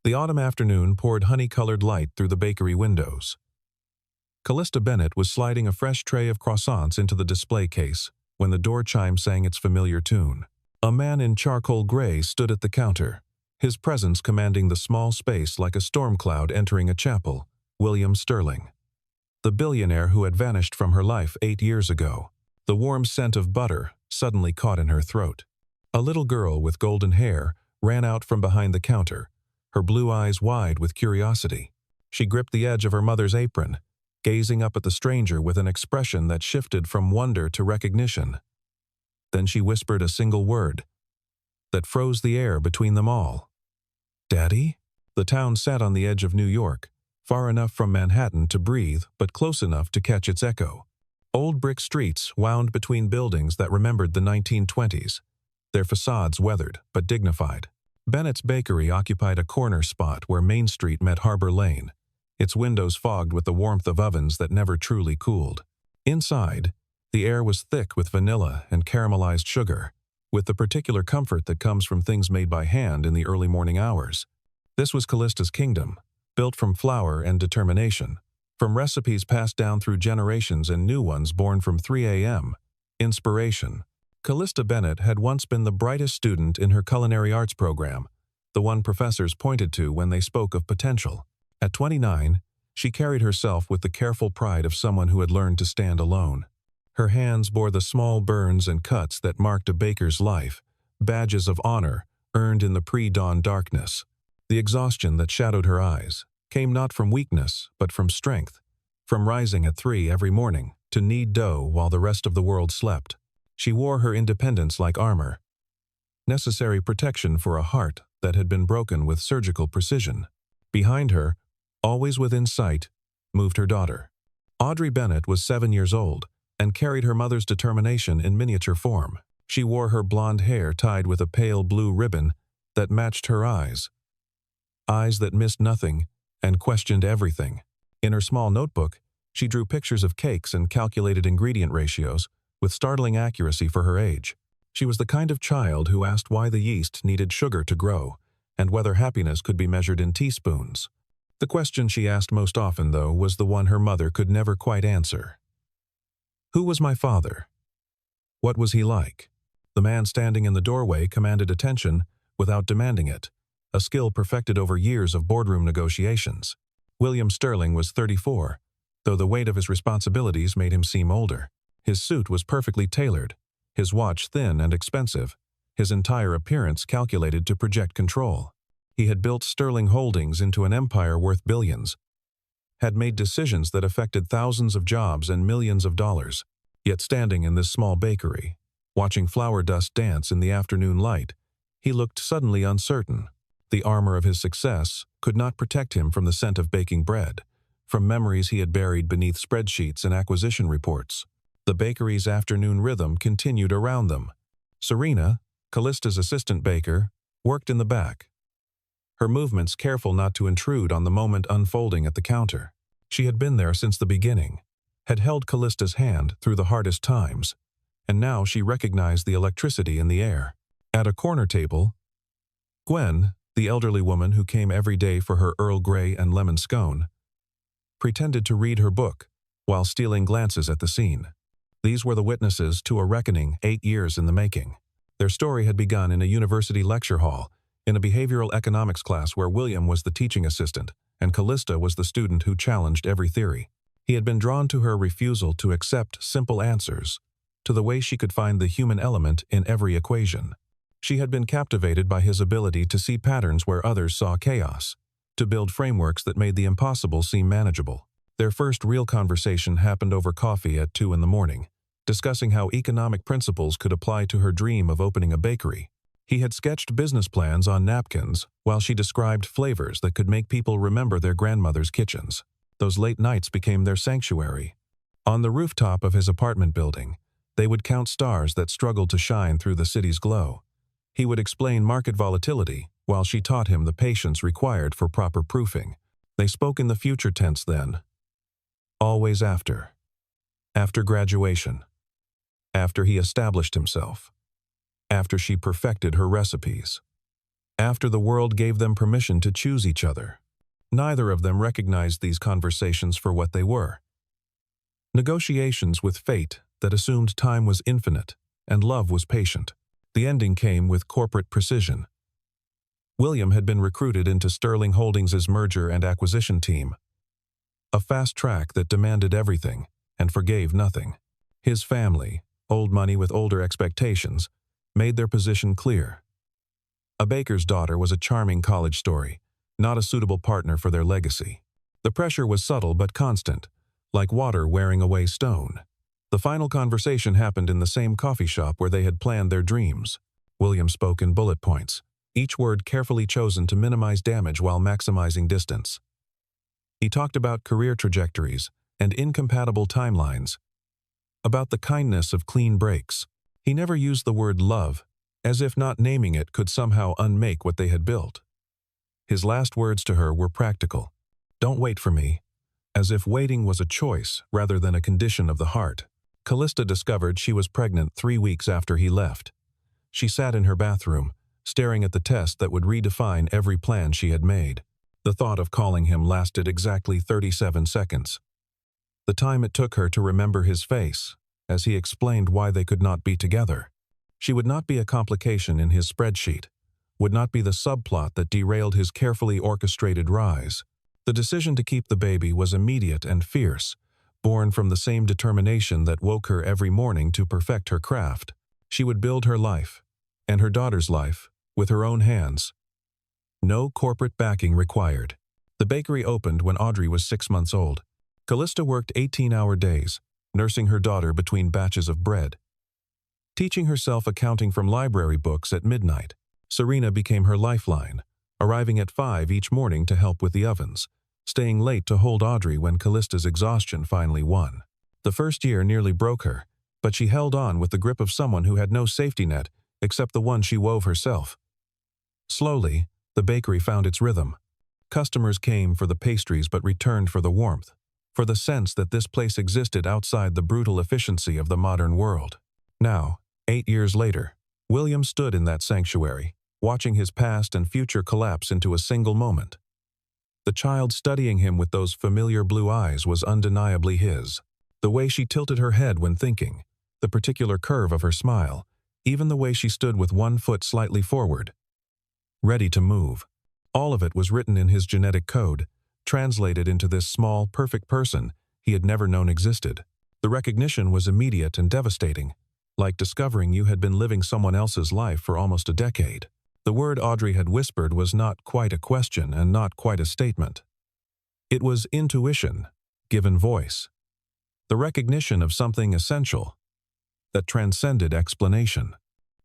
The autumn afternoon poured honey-colored light through the bakery windows. Callista Bennett was sliding a fresh tray of croissants into the display case when the door chime sang its familiar tune. A man in charcoal gray stood at the counter, his presence commanding the small space like a storm cloud entering a chapel. William Sterling. The billionaire who had vanished from her life 8 years ago. The warm scent of butter suddenly caught in her throat. A little girl with golden hair ran out from behind the counter, her blue eyes wide with curiosity. She gripped the edge of her mother's apron, gazing up at the stranger with an expression that shifted from wonder to recognition. Then she whispered a single word that froze the air between them all. "Daddy?" The town sat on the edge of New York, far enough from Manhattan to breathe, but close enough to catch its echo. Old brick streets wound between buildings that remembered the 1920s, their facades weathered but dignified. Bennett's Bakery occupied a corner spot where Main Street met Harbor Lane, its windows fogged with the warmth of ovens that never truly cooled. Inside, the air was thick with vanilla and caramelized sugar, with the particular comfort that comes from things made by hand in the early morning hours. This was Callista's kingdom, built from flour and determination, from recipes passed down through generations and new ones born from 3 a.m. Inspiration. Callista Bennett had once been the brightest student in her culinary arts program, the one professors pointed to when they spoke of potential. At 29, she carried herself with the careful pride of someone who had learned to stand alone. Her hands bore the small burns and cuts that marked a baker's life, badges of honor earned in the pre-dawn darkness. The exhaustion that shadowed her eyes came not from weakness, but from strength, from rising at 3 every morning to knead dough while the rest of the world slept. She wore her independence like armor, necessary protection for a heart that had been broken with surgical precision. Behind her, always within sight, moved her daughter. Audrey Bennett was 7 years old and carried her mother's determination in miniature form. She wore her blonde hair tied with a pale blue ribbon that matched her eyes that missed nothing and questioned everything. In her small notebook, she drew pictures of cakes and calculated ingredient ratios with startling accuracy for her age. She was the kind of child who asked why the yeast needed sugar to grow and whether happiness could be measured in teaspoons. The question she asked most often, though, was the one her mother could never quite answer. Who was my father? What was he like? The man standing in the doorway commanded attention without demanding it, a skill perfected over years of boardroom negotiations. William Sterling was 34, though the weight of his responsibilities made him seem older. His suit was perfectly tailored, his watch thin and expensive, his entire appearance calculated to project control. He had built Sterling Holdings into an empire worth billions, had made decisions that affected thousands of jobs and millions of dollars. Yet standing in this small bakery, watching flour dust dance in the afternoon light, he looked suddenly uncertain. The armor of his success could not protect him from the scent of baking bread, from memories he had buried beneath spreadsheets and acquisition reports. The bakery's afternoon rhythm continued around them. Serena, Callista's assistant baker, worked in the back, her movements careful not to intrude on the moment unfolding at the counter. She had been there since the beginning, had held Callista's hand through the hardest times, and now she recognized the electricity in the air. At a corner table, Gwen, the elderly woman who came every day for her Earl Grey and lemon scone, pretended to read her book while stealing glances at the scene. These were the witnesses to a reckoning 8 years in the making. Their story had begun in a university lecture hall, in a behavioral economics class where William was the teaching assistant and Callista was the student who challenged every theory. He had been drawn to her refusal to accept simple answers, to the way she could find the human element in every equation. She had been captivated by his ability to see patterns where others saw chaos, to build frameworks that made the impossible seem manageable. Their first real conversation happened over coffee at 2 in the morning, discussing how economic principles could apply to her dream of opening a bakery. He had sketched business plans on napkins while she described flavors that could make people remember their grandmother's kitchens. Those late nights became their sanctuary. On the rooftop of his apartment building, they would count stars that struggled to shine through the city's glow. He would explain market volatility while she taught him the patience required for proper proofing. They spoke in the future tense then. Always after. After graduation. After he established himself. After she perfected her recipes. after the world gave them permission to choose each other. Neither of them recognized these conversations for what they were. Negotiations with fate that assumed time was infinite and love was patient. The ending came with corporate precision. William had been recruited into Sterling Holdings' merger and acquisition team, a fast track that demanded everything and forgave nothing. His family, old money with older expectations, made their position clear. A baker's daughter was a charming college story, not a suitable partner for their legacy. The pressure was subtle but constant, like water wearing away stone. The final conversation happened in the same coffee shop where they had planned their dreams. William spoke in bullet points, each word carefully chosen to minimize damage while maximizing distance. He talked about career trajectories and incompatible timelines, about the kindness of clean breaks. He never used the word love, as if not naming it could somehow unmake what they had built. His last words to her were practical. "Don't wait for me," as if waiting was a choice rather than a condition of the heart. Callista discovered she was pregnant 3 weeks after he left. She sat in her bathroom, staring at the test that would redefine every plan she had made. The thought of calling him lasted exactly 37 seconds. The time it took her to remember his face, as he explained why they could not be together. She would not be a complication in his spreadsheet, would not be the subplot that derailed his carefully orchestrated rise. The decision to keep the baby was immediate and fierce, born from the same determination that woke her every morning to perfect her craft. She would build her life, and her daughter's life, with her own hands. No corporate backing required. The bakery opened when Audrey was 6 months old. Callista worked 18-hour days, nursing her daughter between batches of bread. Teaching herself accounting from library books at midnight, Serena became her lifeline, arriving at 5 each morning to help with the ovens, staying late to hold Audrey when Callista's exhaustion finally won. The first year nearly broke her, but she held on with the grip of someone who had no safety net except the one she wove herself. Slowly, the bakery found its rhythm. Customers came for the pastries but returned for the warmth, for the sense that this place existed outside the brutal efficiency of the modern world. Now, 8 years later, William stood in that sanctuary, watching his past and future collapse into a single moment. The child studying him with those familiar blue eyes was undeniably his. The way she tilted her head when thinking, the particular curve of her smile, even the way she stood with one foot slightly forward, ready to move. All of it was written in his genetic code, translated into this small, perfect person he had never known existed. The recognition was immediate and devastating, like discovering you had been living someone else's life for almost a decade. The word Audrey had whispered was not quite a question and not quite a statement. It was intuition, given voice. The recognition of something essential that transcended explanation.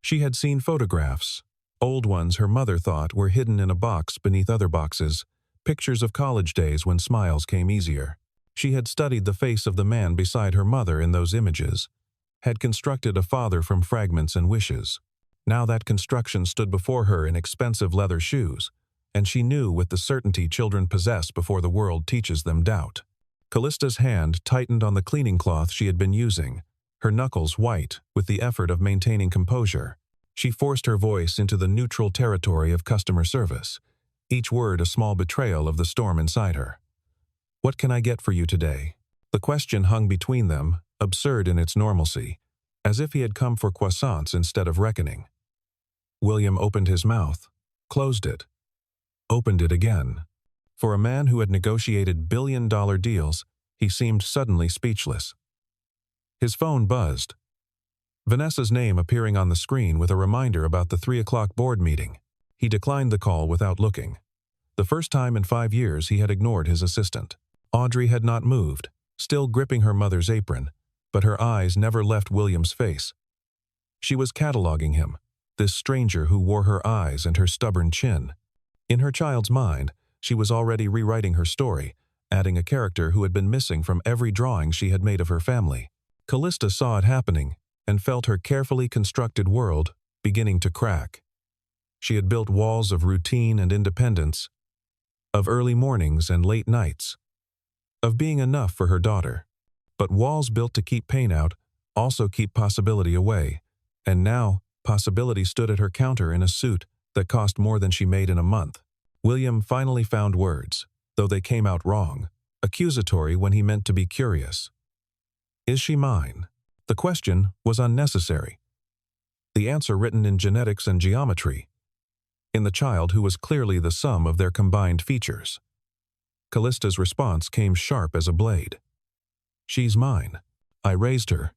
She had seen photographs, old ones her mother thought were hidden in a box beneath other boxes, pictures of college days when smiles came easier. She had studied the face of the man beside her mother in those images, had constructed a father from fragments and wishes. Now that construction stood before her in expensive leather shoes, and she knew with the certainty children possess before the world teaches them doubt. Callista's hand tightened on the cleaning cloth she had been using, her knuckles white with the effort of maintaining composure. She forced her voice into the neutral territory of customer service, each word a small betrayal of the storm inside her. "What can I get for you today?" The question hung between them, absurd in its normalcy, as if he had come for croissants instead of reckoning. William opened his mouth, closed it, opened it again. For a man who had negotiated billion-dollar deals, he seemed suddenly speechless. His phone buzzed. Vanessa's name appearing on the screen with a reminder about the 3 o'clock board meeting. He declined the call without looking. The first time in 5 years he had ignored his assistant. Audrey had not moved, still gripping her mother's apron, but her eyes never left William's face. She was cataloging him, this stranger who wore her eyes and her stubborn chin. In her child's mind, she was already rewriting her story, adding a character who had been missing from every drawing she had made of her family. Callista saw it happening and felt her carefully constructed world beginning to crack. She had built walls of routine and independence, of early mornings and late nights, of being enough for her daughter. But walls built to keep pain out also keep possibility away, and now possibility stood at her counter in a suit that cost more than she made in a month. William finally found words, though they came out wrong, accusatory when he meant to be curious. Is she mine? The question was unnecessary. The answer written in genetics and geometry, in the child who was clearly the sum of their combined features. Callista's response came sharp as a blade. She's mine. I raised her.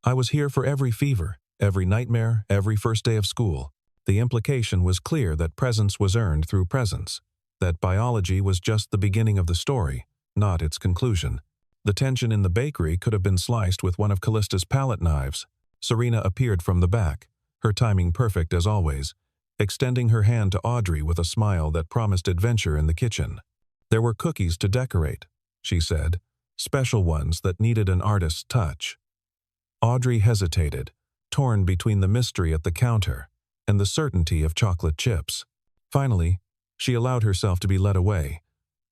I was here for every fever, every nightmare, every first day of school. The implication was clear that presence was earned through presence, that biology was just the beginning of the story, not its conclusion. The tension in the bakery could have been sliced with one of Callista's palette knives. Serena appeared from the back, her timing perfect as always, extending her hand to Audrey with a smile that promised adventure in the kitchen. There were cookies to decorate, she said, special ones that needed an artist's touch. Audrey hesitated, torn between the mystery at the counter and the certainty of chocolate chips. Finally, she allowed herself to be led away,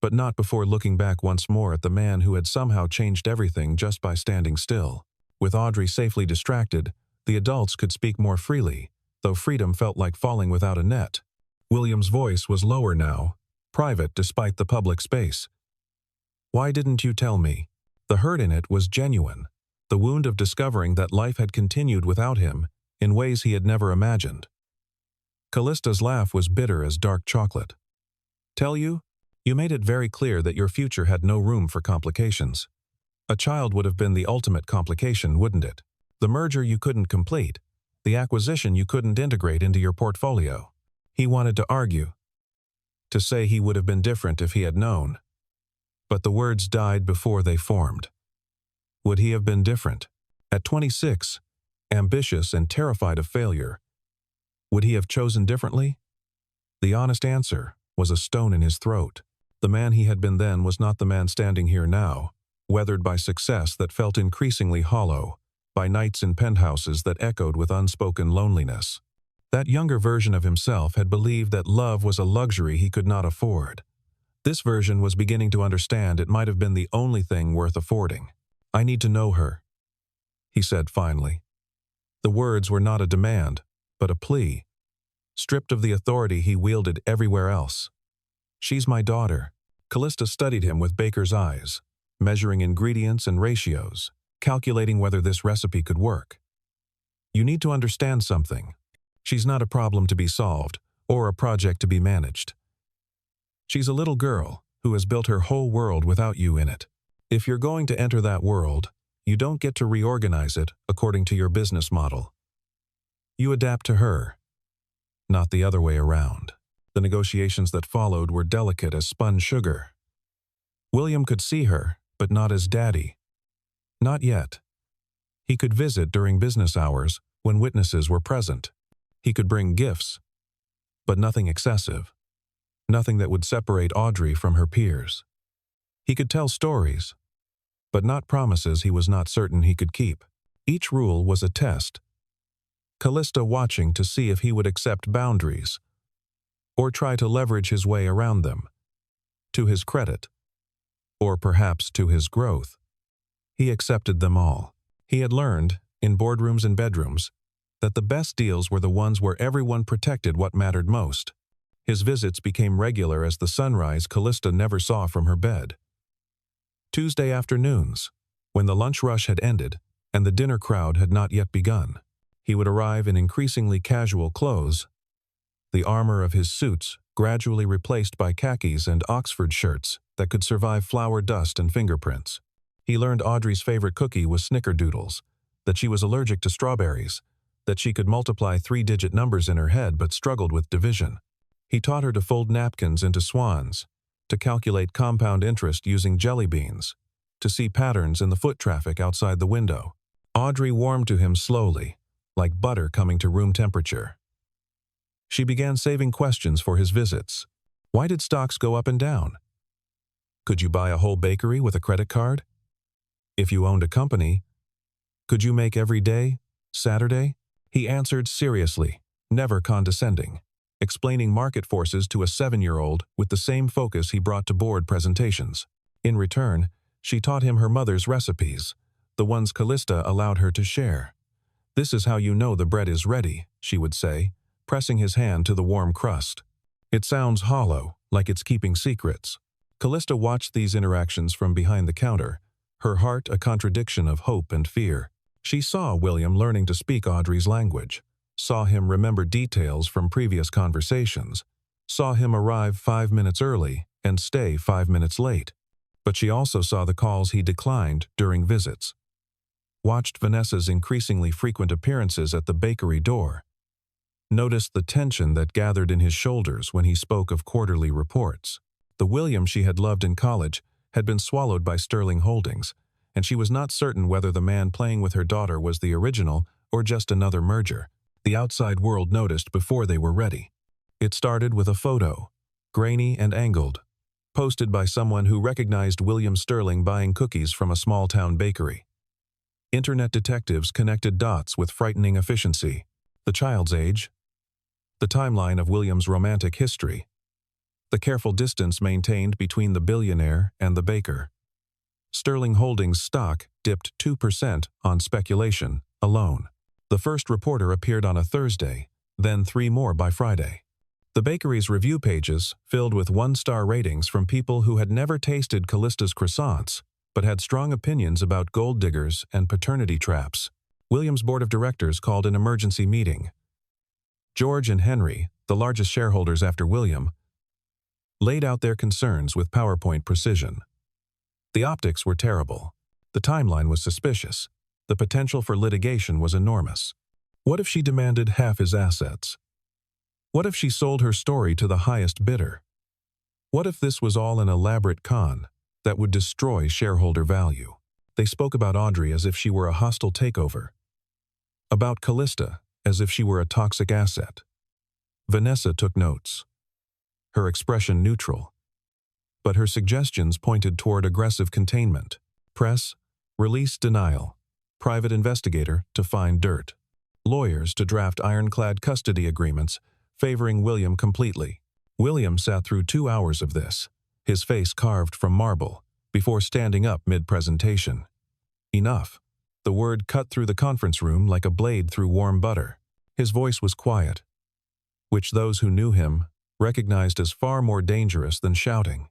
but not before looking back once more at the man who had somehow changed everything just by standing still. With Audrey safely distracted, the adults could speak more freely, though freedom felt like falling without a net. William's voice was lower now, private despite the public space. Why didn't you tell me? The hurt in it was genuine, the wound of discovering that life had continued without him in ways he had never imagined. Callista's laugh was bitter as dark chocolate. Tell you? You made it very clear that your future had no room for complications. A child would have been the ultimate complication, wouldn't it? The merger you couldn't complete, the acquisition you couldn't integrate into your portfolio. He wanted to argue, to say he would have been different if he had known. But the words died before they formed. Would he have been different? At 26, ambitious and terrified of failure, would he have chosen differently? The honest answer was a stone in his throat. The man he had been then was not the man standing here now, weathered by success that felt increasingly hollow, by nights in penthouses that echoed with unspoken loneliness. That younger version of himself had believed that love was a luxury he could not afford. This version was beginning to understand it might have been the only thing worth affording. I need to know her, he said finally. The words were not a demand, but a plea, stripped of the authority he wielded everywhere else. She's my daughter. Callista studied him with baker's eyes, measuring ingredients and ratios, calculating whether this recipe could work. You need to understand something. She's not a problem to be solved, or a project to be managed. She's a little girl who has built her whole world without you in it. If you're going to enter that world, you don't get to reorganize it according to your business model. You adapt to her, not the other way around. The negotiations that followed were delicate as spun sugar. William could see her, but not as daddy. Not yet. He could visit during business hours when witnesses were present. He could bring gifts, but nothing excessive. Nothing that would separate Audrey from her peers. He could tell stories, but not promises he was not certain he could keep. Each rule was a test. Callista watching to see if he would accept boundaries, or try to leverage his way around them, to his credit, or perhaps to his growth. He accepted them all. He had learned, in boardrooms and bedrooms, that the best deals were the ones where everyone protected what mattered most. His visits became regular as the sunrise Callista never saw from her bed. Tuesday afternoons, when the lunch rush had ended and the dinner crowd had not yet begun, he would arrive in increasingly casual clothes, the armor of his suits gradually replaced by khakis and Oxford shirts that could survive flour dust and fingerprints. He learned Audrey's favorite cookie was snickerdoodles, that she was allergic to strawberries, that she could multiply 3-digit numbers in her head but struggled with division. He taught her to fold napkins into swans, to calculate compound interest using jelly beans, to see patterns in the foot traffic outside the window. Audrey warmed to him slowly, like butter coming to room temperature. She began saving questions for his visits. Why did stocks go up and down? Could you buy a whole bakery with a credit card? If you owned a company, could you make every day, Saturday? He answered seriously, never condescending, explaining market forces to a 7-year-old with the same focus he brought to board presentations. In return, she taught him her mother's recipes, the ones Callista allowed her to share. This is how you know the bread is ready, she would say, pressing his hand to the warm crust. It sounds hollow, like it's keeping secrets. Callista watched these interactions from behind the counter, her heart a contradiction of hope and fear. She saw William learning to speak Audrey's language, saw him remember details from previous conversations, saw him arrive 5 minutes early and stay 5 minutes late. But she also saw the calls he declined during visits, watched Vanessa's increasingly frequent appearances at the bakery door, noticed the tension that gathered in his shoulders when he spoke of quarterly reports. The William she had loved in college had been swallowed by Sterling Holdings, and she was not certain whether the man playing with her daughter was the original or just another merger. The outside world noticed before they were ready. It started with a photo, grainy and angled, posted by someone who recognized William Sterling buying cookies from a small-town bakery. Internet detectives connected dots with frightening efficiency. The child's age, the timeline of William's romantic history, the careful distance maintained between the billionaire and the baker. Sterling Holdings stock dipped 2% on speculation alone. The first reporter appeared on a Thursday, then 3 more by Friday. The bakery's review pages filled with 1-star ratings from people who had never tasted Callista's croissants, but had strong opinions about gold diggers and paternity traps. William's board of directors called an emergency meeting. George and Henry, the largest shareholders after William, laid out their concerns with PowerPoint precision. The optics were terrible. The timeline was suspicious. The potential for litigation was enormous. What if she demanded half his assets? What if she sold her story to the highest bidder? What if this was all an elaborate con that would destroy shareholder value? They spoke about Audrey as if she were a hostile takeover, about Callista as if she were a toxic asset. Vanessa took notes, her expression neutral, but her suggestions pointed toward aggressive containment. Press, release denial, private investigator to find dirt, lawyers to draft ironclad custody agreements favoring William completely. William sat through 2 hours of this, his face carved from marble, before standing up mid-presentation. Enough. The word cut through the conference room like a blade through warm butter. His voice was quiet, which those who knew him recognized as far more dangerous than shouting.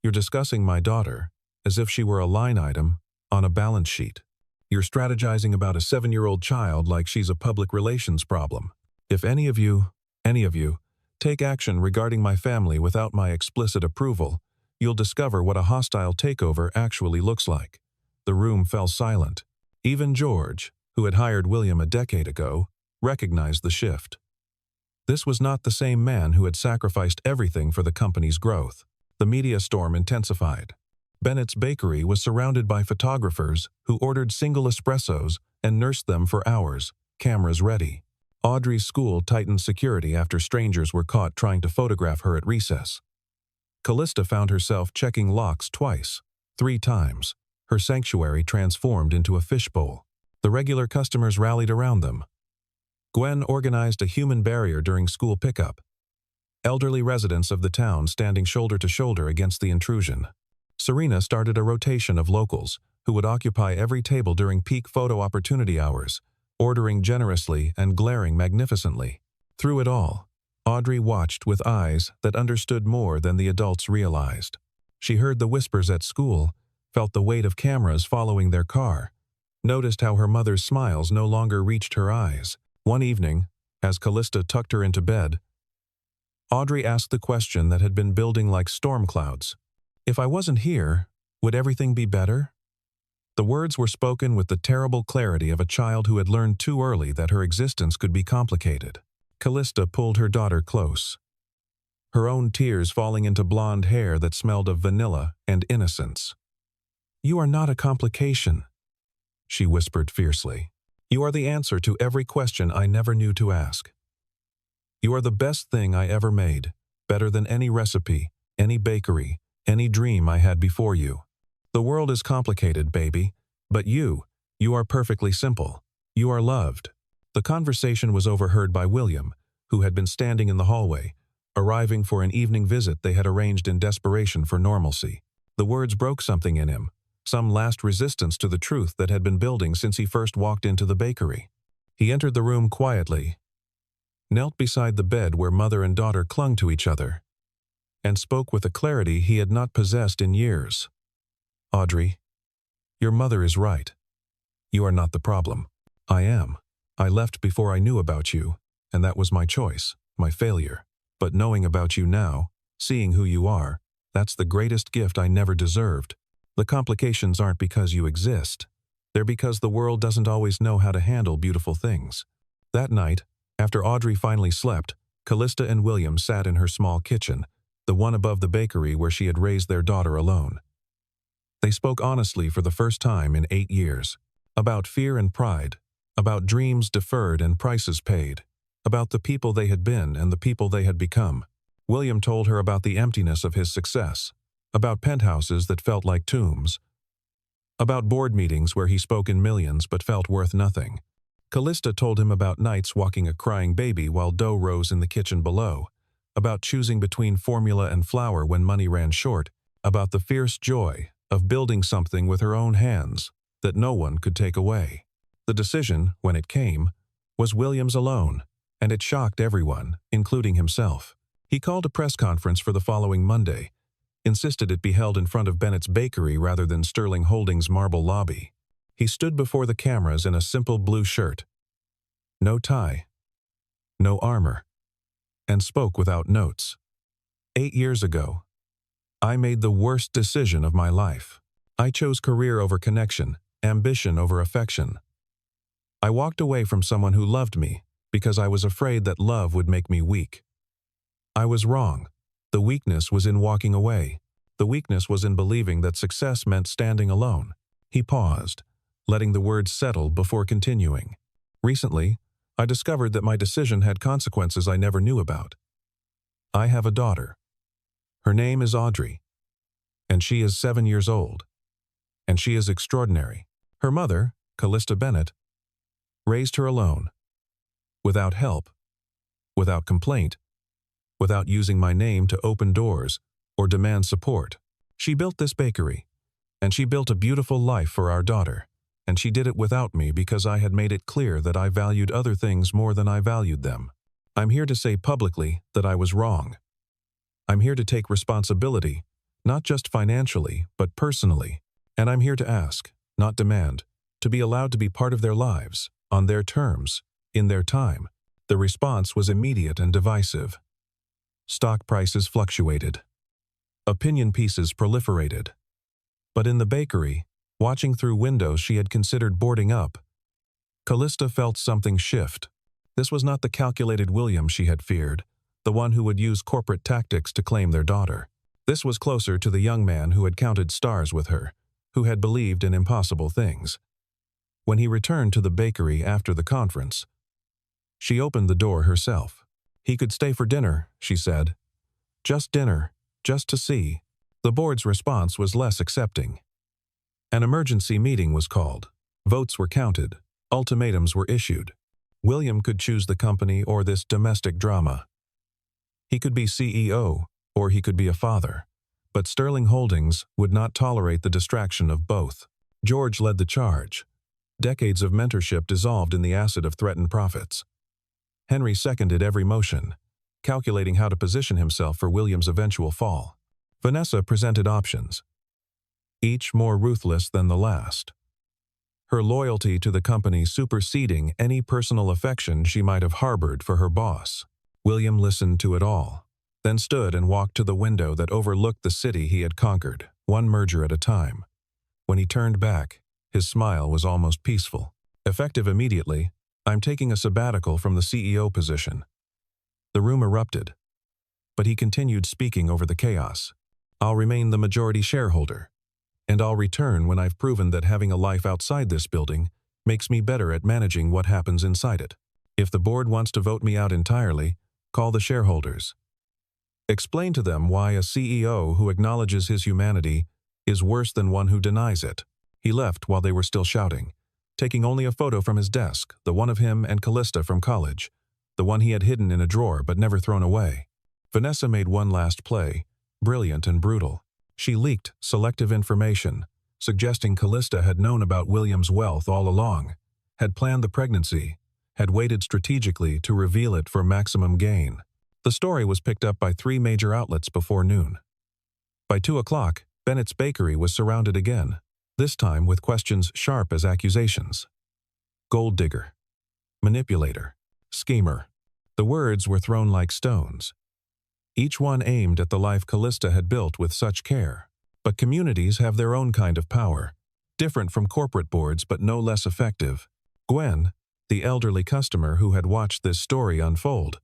You're discussing my daughter as if she were a line item on a balance sheet. You're strategizing about a 7-year-old child like she's a public relations problem. If any of you, take action regarding my family without my explicit approval, you'll discover what a hostile takeover actually looks like. The room fell silent. Even George, who had hired William a decade ago, recognized the shift. This was not the same man who had sacrificed everything for the company's growth. The media storm intensified. Bennett's bakery was surrounded by photographers who ordered single espressos and nursed them for hours, cameras ready. Audrey's school tightened security after strangers were caught trying to photograph her at recess. Callista found herself checking locks twice, 3 times. Her sanctuary transformed into a fishbowl. The regular customers rallied around them. Gwen organized a human barrier during school pickup, elderly residents of the town standing shoulder to shoulder against the intrusion. Serena started a rotation of locals who would occupy every table during peak photo opportunity hours, ordering generously and glaring magnificently. Through it all, Audrey watched with eyes that understood more than the adults realized. She heard the whispers at school, felt the weight of cameras following their car, noticed how her mother's smiles no longer reached her eyes. One evening, as Callista tucked her into bed, Audrey asked the question that had been building like storm clouds. If I wasn't here, would everything be better? The words were spoken with the terrible clarity of a child who had learned too early that her existence could be complicated. Callista pulled her daughter close, her own tears falling into blonde hair that smelled of vanilla and innocence. "You are not a complication," she whispered fiercely. "You are the answer to every question I never knew to ask. You are the best thing I ever made, better than any recipe, any bakery, any dream I had before you. The world is complicated, baby, but you are perfectly simple. You are loved." The conversation was overheard by William, who had been standing in the hallway, arriving for an evening visit they had arranged in desperation for normalcy. The words broke something in him, some last resistance to the truth that had been building since he first walked into the bakery. He entered the room quietly, knelt beside the bed where mother and daughter clung to each other, and spoke with a clarity he had not possessed in years. "Audrey, your mother is right. You are not the problem. I am. I left before I knew about you, and that was my choice, my failure. But knowing about you now, seeing who you are, that's the greatest gift I never deserved. The complications aren't because you exist. They're because the world doesn't always know how to handle beautiful things." That night, after Audrey finally slept, Callista and William sat in her small kitchen, the one above the bakery where she had raised their daughter alone. They spoke honestly for the first time in 8 years, about fear and pride, about dreams deferred and prices paid, about the people they had been and the people they had become. William told her about the emptiness of his success, about penthouses that felt like tombs, about board meetings where he spoke in millions but felt worth nothing. Callista told him about nights walking a crying baby while dough rose in the kitchen below, about choosing between formula and flour when money ran short, about the fierce joy of building something with her own hands that no one could take away. The decision, when it came, was William's alone, and it shocked everyone, including himself. He called a press conference for the following Monday, insisted it be held in front of Bennett's bakery rather than Sterling Holdings' marble lobby. He stood before the cameras in a simple blue shirt, no tie, no armor, and spoke without notes. 8 years ago, I made the worst decision of my life. I chose career over connection, ambition over affection. I walked away from someone who loved me because I was afraid that love would make me weak. I was wrong. The weakness was in walking away. The weakness was in believing that success meant standing alone. He paused, letting the words settle before continuing. Recently, I discovered that my decision had consequences I never knew about. I have a daughter. Her name is Audrey, and she is 7 years old, and she is extraordinary. Her mother, Callista Bennett, raised her alone, without help, without complaint, without using my name to open doors or demand support. She built this bakery, and she built a beautiful life for our daughter, and she did it without me because I had made it clear that I valued other things more than I valued them. I'm here to say publicly that I was wrong. I'm here to take responsibility, not just financially, but personally. And I'm here to ask, not demand, to be allowed to be part of their lives, on their terms, in their time. The response was immediate and divisive. Stock prices fluctuated. Opinion pieces proliferated. But in the bakery, watching through windows she had considered boarding up, Callista felt something shift. This was not the calculated William she had feared, the one who would use corporate tactics to claim their daughter. This was closer to the young man who had counted stars with her, who had believed in impossible things. When he returned to the bakery after the conference, she opened the door herself. He could stay for dinner, she said. Just dinner, just to see. The board's response was less accepting. An emergency meeting was called. Votes were counted. Ultimatums were issued. William could choose the company or this domestic drama. He could be CEO, or he could be a father. But Sterling Holdings would not tolerate the distraction of both. George led the charge. Decades of mentorship dissolved in the acid of threatened profits. Henry seconded every motion, calculating how to position himself for William's eventual fall. Vanessa presented options, each more ruthless than the last. Her loyalty to the company superseding any personal affection she might have harbored for her boss. William listened to it all, then stood and walked to the window that overlooked the city he had conquered, one merger at a time. When he turned back, his smile was almost peaceful. Effective immediately, I'm taking a sabbatical from the CEO position. The room erupted, but he continued speaking over the chaos. I'll remain the majority shareholder, and I'll return when I've proven that having a life outside this building makes me better at managing what happens inside it. If the board wants to vote me out entirely, call the shareholders. Explain to them why a CEO who acknowledges his humanity is worse than one who denies it. He left while they were still shouting, taking only a photo from his desk, the one of him and Callista from college, the one he had hidden in a drawer but never thrown away. Vanessa made one last play, brilliant and brutal. She leaked selective information, suggesting Callista had known about William's wealth all along, had planned the pregnancy, had waited strategically to reveal it for maximum gain. The story was picked up by 3 major outlets before noon. By 2 o'clock, Bennett's bakery was surrounded again, this time with questions sharp as accusations. Gold digger, manipulator, schemer. The words were thrown like stones. Each one aimed at the life Callista had built with such care. But communities have their own kind of power, different from corporate boards but no less effective. Gwen, the elderly customer who had watched this story unfold,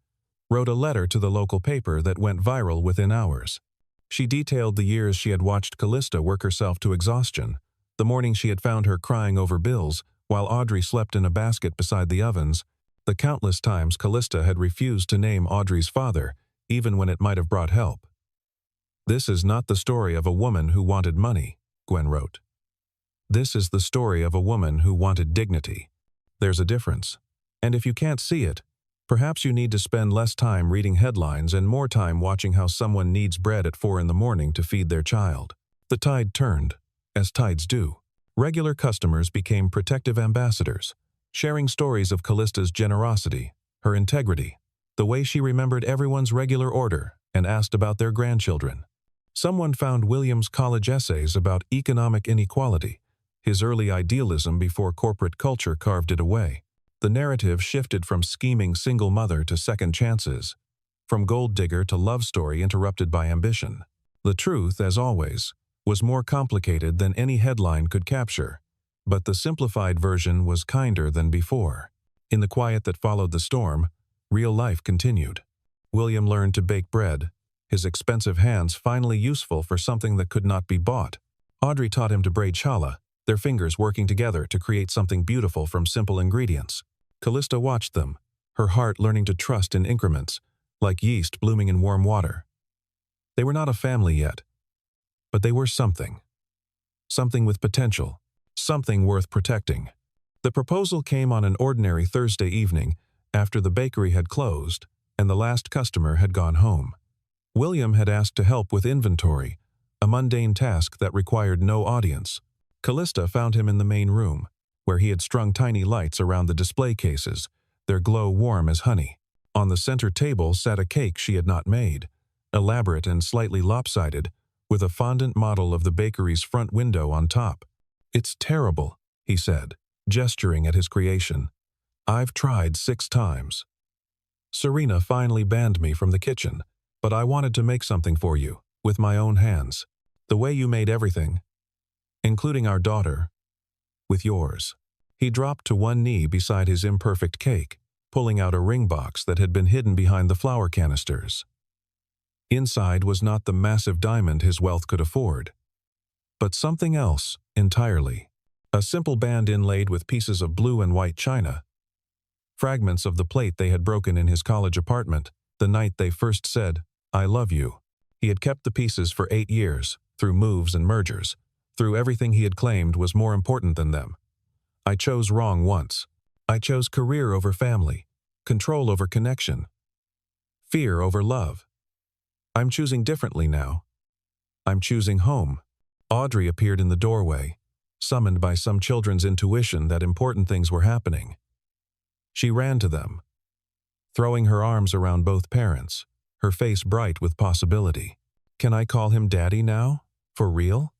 wrote a letter to the local paper that went viral within hours. She detailed the years she had watched Callista work herself to exhaustion, the morning she had found her crying over bills while Audrey slept in a basket beside the ovens, the countless times Callista had refused to name Audrey's father, even when it might have brought help. "This is not the story of a woman who wanted money," Gwen wrote. "This is the story of a woman who wanted dignity. There's a difference. And if you can't see it, perhaps you need to spend less time reading headlines and more time watching how someone needs bread at 4 in the morning to feed their child." The tide turned, as tides do. Regular customers became protective ambassadors, sharing stories of Callista's generosity, her integrity, the way she remembered everyone's regular order and asked about their grandchildren. Someone found William's college essays about economic inequality, his early idealism before corporate culture carved it away. The narrative shifted from scheming single mother to second chances, from gold digger to love story interrupted by ambition. The truth, as always, was more complicated than any headline could capture, but the simplified version was kinder than before. In the quiet that followed the storm, real life continued. William learned to bake bread, his expensive hands finally useful for something that could not be bought. Audrey taught him to braid challah, their fingers working together to create something beautiful from simple ingredients. Callista watched them, her heart learning to trust in increments, like yeast blooming in warm water. They were not a family yet, but they were something. Something with potential, something worth protecting. The proposal came on an ordinary Thursday evening after the bakery had closed and the last customer had gone home. William had asked to help with inventory, a mundane task that required no audience. Callista found him in the main room, where he had strung tiny lights around the display cases, their glow warm as honey. On the center table sat a cake she had not made, elaborate and slightly lopsided, with a fondant model of the bakery's front window on top. "It's terrible," he said, gesturing at his creation. "I've tried 6 times. Serena finally banned me from the kitchen, but I wanted to make something for you, with my own hands. The way you made everything, including our daughter, with yours." He dropped to one knee beside his imperfect cake, pulling out a ring box that had been hidden behind the flour canisters. Inside was not the massive diamond his wealth could afford, but something else entirely. A simple band inlaid with pieces of blue and white china, fragments of the plate they had broken in his college apartment the night they first said, "I love you." He had kept the pieces for 8 years, through moves and mergers, through everything he had claimed was more important than them. "I chose wrong once. I chose career over family, control over connection, fear over love. I'm choosing differently now. I'm choosing home." Audrey appeared in the doorway, summoned by some children's intuition that important things were happening. She ran to them, throwing her arms around both parents, her face bright with possibility. "Can I call him Daddy now? For real?"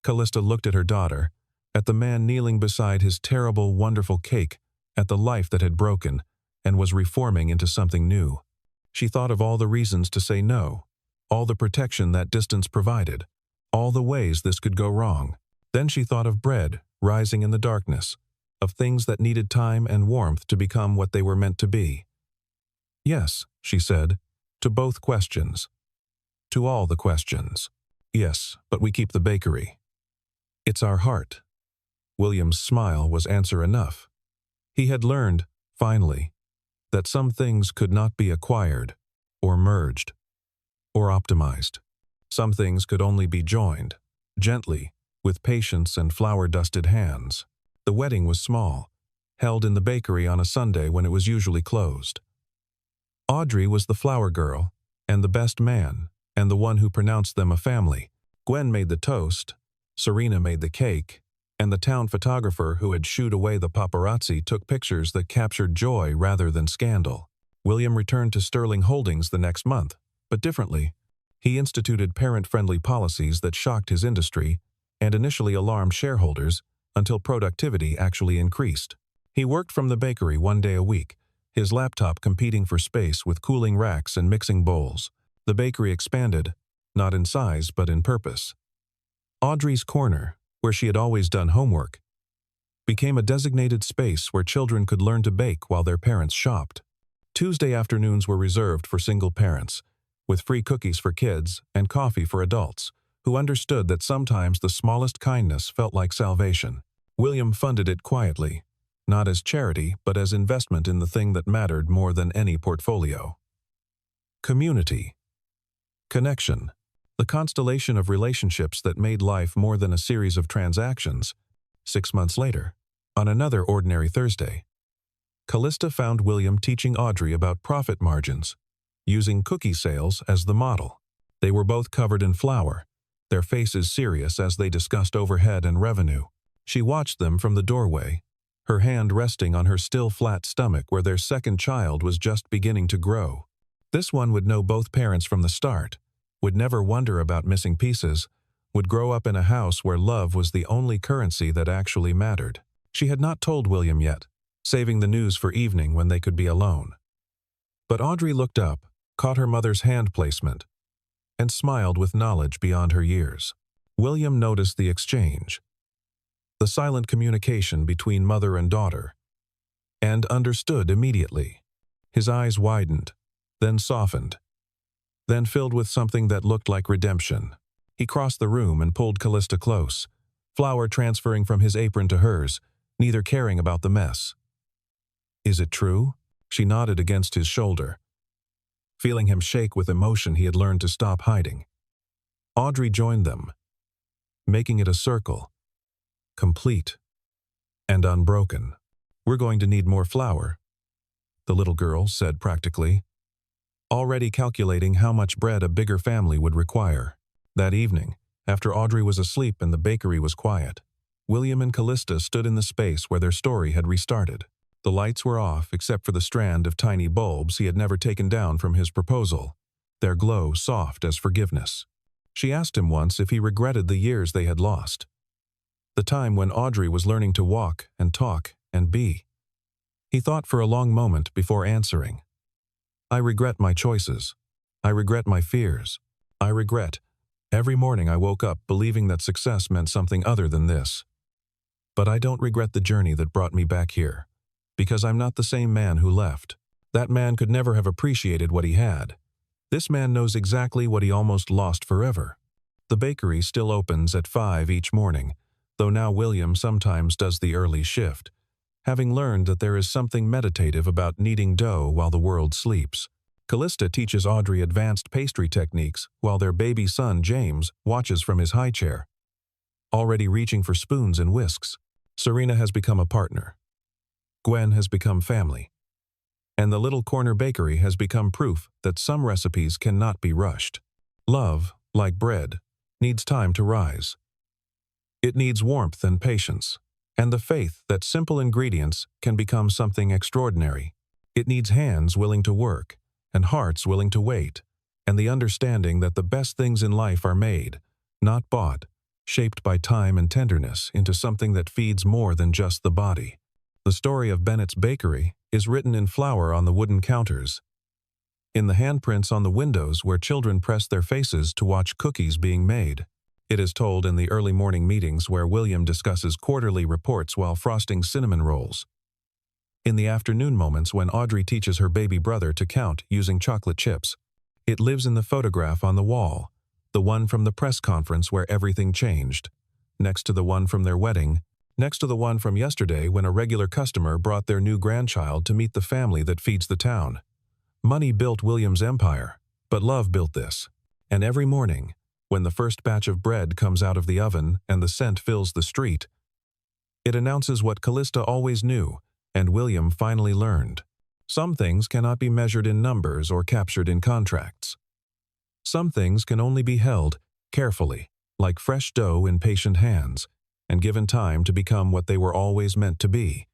Callista looked at her daughter, at the man kneeling beside his terrible, wonderful cake, at the life that had broken and was reforming into something new. She thought of all the reasons to say no, all the protection that distance provided, all the ways this could go wrong. Then she thought of bread rising in the darkness, of things that needed time and warmth to become what they were meant to be. "Yes," she said, to both questions. To all the questions. "Yes, but we keep the bakery. It's our heart." William's smile was answer enough. He had learned, finally, that some things could not be acquired, or merged, or optimized. Some things could only be joined, gently, with patience and flour-dusted hands. The wedding was small, held in the bakery on a Sunday when it was usually closed. Audrey was the flower girl, and the best man, and the one who pronounced them a family. Gwen made the toast, Serena made the cake, and the town photographer who had shooed away the paparazzi took pictures that captured joy rather than scandal. William returned to Sterling Holdings the next month, but differently. He instituted parent-friendly policies that shocked his industry and initially alarmed shareholders until productivity actually increased. He worked from the bakery 1 day a week, his laptop competing for space with cooling racks and mixing bowls. The bakery expanded, not in size but in purpose. Audrey's corner, where she had always done homework, became a designated space where children could learn to bake while their parents shopped. Tuesday afternoons were reserved for single parents, with free cookies for kids and coffee for adults, who understood that sometimes the smallest kindness felt like salvation. William funded it quietly, not as charity but as investment in the thing that mattered more than any portfolio. Community. Connection. The constellation of relationships that made life more than a series of transactions. 6 months later, on another ordinary Thursday, Callista found William teaching Audrey about profit margins, using cookie sales as the model. They were both covered in flour, their faces serious as they discussed overhead and revenue. She watched them from the doorway, her hand resting on her still flat stomach where their second child was just beginning to grow. This one would know both parents from the start, would never wonder about missing pieces, would grow up in a house where love was the only currency that actually mattered. She had not told William yet, saving the news for evening when they could be alone. But Audrey looked up, caught her mother's hand placement, and smiled with knowledge beyond her years. William noticed the exchange, the silent communication between mother and daughter, and understood immediately. His eyes widened, then softened, then filled with something that looked like redemption. He crossed the room and pulled Callista close, flour transferring from his apron to hers, neither caring about the mess. "Is it true?" She nodded against his shoulder, feeling him shake with emotion he had learned to stop hiding. Audrey joined them, making it a circle, complete and unbroken. "We're going to need more flour," the little girl said practically, already calculating how much bread a bigger family would require. That evening, after Audrey was asleep and the bakery was quiet, William and Callista stood in the space where their story had restarted. The lights were off except for the strand of tiny bulbs he had never taken down from his proposal, their glow soft as forgiveness. She asked him once if he regretted the years they had lost, the time when Audrey was learning to walk and talk and be. He thought for a long moment before answering. "I regret my choices. I regret my fears. I regret every morning I woke up believing that success meant something other than this. But I don't regret the journey that brought me back here, because I'm not the same man who left. That man could never have appreciated what he had. This man knows exactly what he almost lost forever." The bakery still opens at 5 each morning, though now William sometimes does the early shift, having learned that there is something meditative about kneading dough while the world sleeps. Callista teaches Audrey advanced pastry techniques while their baby son James watches from his high chair, already reaching for spoons and whisks. Serena has become a partner. Gwen has become family. And the little corner bakery has become proof that some recipes cannot be rushed. Love, like bread, needs time to rise. It needs warmth and patience, and the faith that simple ingredients can become something extraordinary. It needs hands willing to work, and hearts willing to wait, and the understanding that the best things in life are made, not bought, shaped by time and tenderness into something that feeds more than just the body. The story of Bennett's Bakery is written in flour on the wooden counters, in the handprints on the windows where children press their faces to watch cookies being made. It is told in the early morning meetings where William discusses quarterly reports while frosting cinnamon rolls. In the afternoon moments when Audrey teaches her baby brother to count using chocolate chips. It lives in the photograph on the wall, the one from the press conference where everything changed, next to the one from their wedding, next to the one from yesterday when a regular customer brought their new grandchild to meet the family that feeds the town. Money built William's empire, but love built this. And every morning, when the first batch of bread comes out of the oven and the scent fills the street, it announces what Callista always knew and William finally learned. Some things cannot be measured in numbers or captured in contracts. Some things can only be held carefully, like fresh dough in patient hands, and given time to become what they were always meant to be.